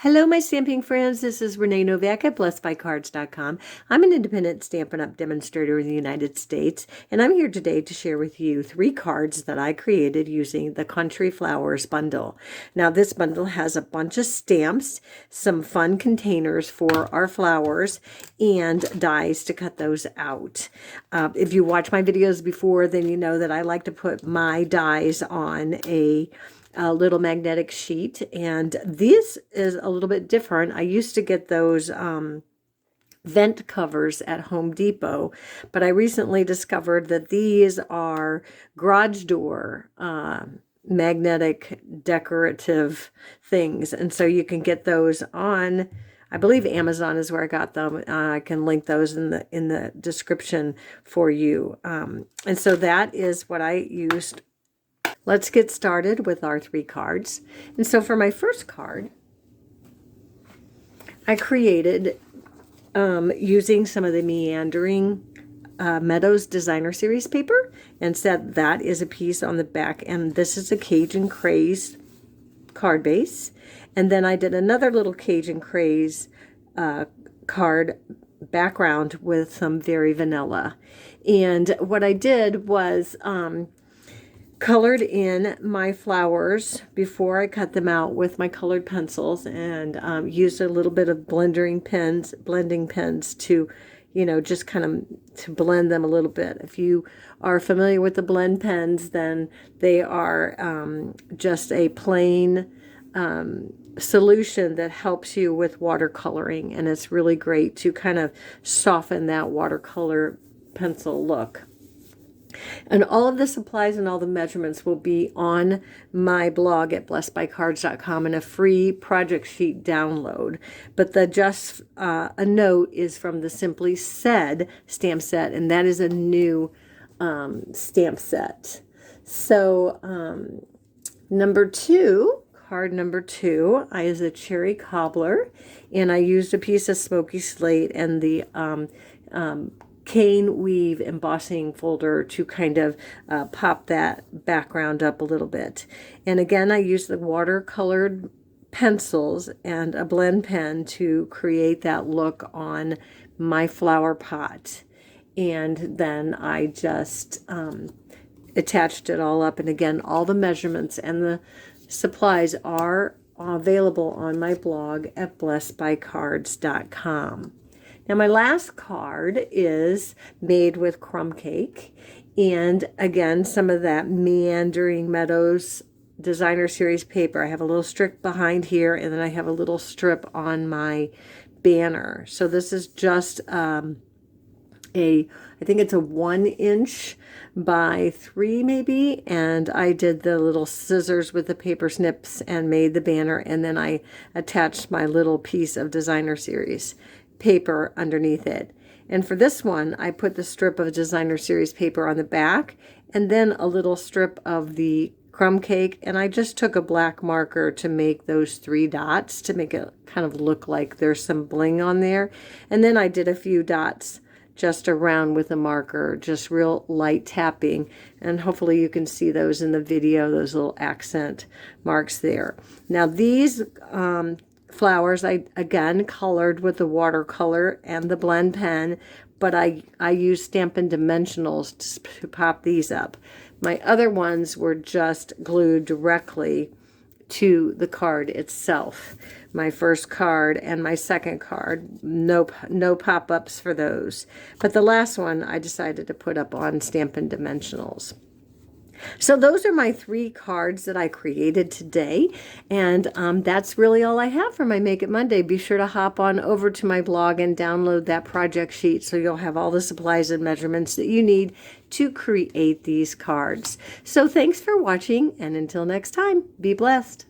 Hello, my stamping friends. This is Renee Novak at blessedbycards.com. I'm an independent Stampin' Up! Demonstrator in the United States, and I'm here today to share with you 3 cards that I created using the Country Flowers bundle. Now, this bundle has a bunch of stamps, some fun containers for our flowers, and dies to cut those out. If you watch my videos before, then you know that I like to put my dies on a little magnetic sheet, and this is a little bit different. I used to get those vent covers at Home Depot, but I recently discovered that these are garage door magnetic decorative things, and so you can get those on, I believe Amazon is where I got them. I can link those in the description for you. And so that is what I used. Let's get started with our 3 cards. And so for my first card, I created using some of the Meandering Meadows Designer Series paper, and said that is a piece on the back, and this is a Cajun Craze card base. And then I did another little Cajun Craze card background with some Very Vanilla. And what I did was colored in my flowers before I cut them out with my colored pencils, and used a little bit of blending pens to, you know, just kind of to blend them a little bit. If you are familiar with the blend pens, then they are just a plain solution that helps you with watercoloring, and it's really great to kind of soften that watercolor pencil look. And all of the supplies and all the measurements will be on my blog at blessedbycards.com in a free project sheet download. But the just a note is from the Simply Said stamp set, and that is a new stamp set. So card number 2 is a Cherry Cobbler, and I used a piece of Smoky Slate and the cane weave embossing folder to kind of pop that background up a little bit. And again, I used the watercolored pencils and a blend pen to create that look on my flower pot. And then I just attached it all up. And again, all the measurements and the supplies are available on my blog at blessedbycards.com. Now, my last card is made with crumb cake, and again, some of that Meandering Meadows Designer Series paper. I have a little strip behind here, and then I have a little strip on my banner. So this is just I think it's a 1" by 3 maybe, and I did the little scissors with the paper snips and made the banner, and then I attached my little piece of Designer Series paper underneath it. And for this one, I put the strip of Designer Series paper on the back, and then a little strip of the crumb cake, and I just took a black marker to make those 3 dots to make it kind of look like there's some bling on there. And then I did a few dots just around with a marker, just real light tapping, and hopefully you can see those in the video, those little accent marks there. Now these flowers I again colored with the watercolor and the blend pen, but I used Stampin' Dimensionals to pop these up. My other ones were just glued directly to the card itself. My first card and my second card, no pop-ups for those. But the last one I decided to put up on Stampin' Dimensionals. So those are my 3 cards that I created today, and that's really all I have for my Make It Monday. Be sure to hop on over to my blog and download that project sheet so you'll have all the supplies and measurements that you need to create these cards. So thanks for watching, and until next time, be blessed.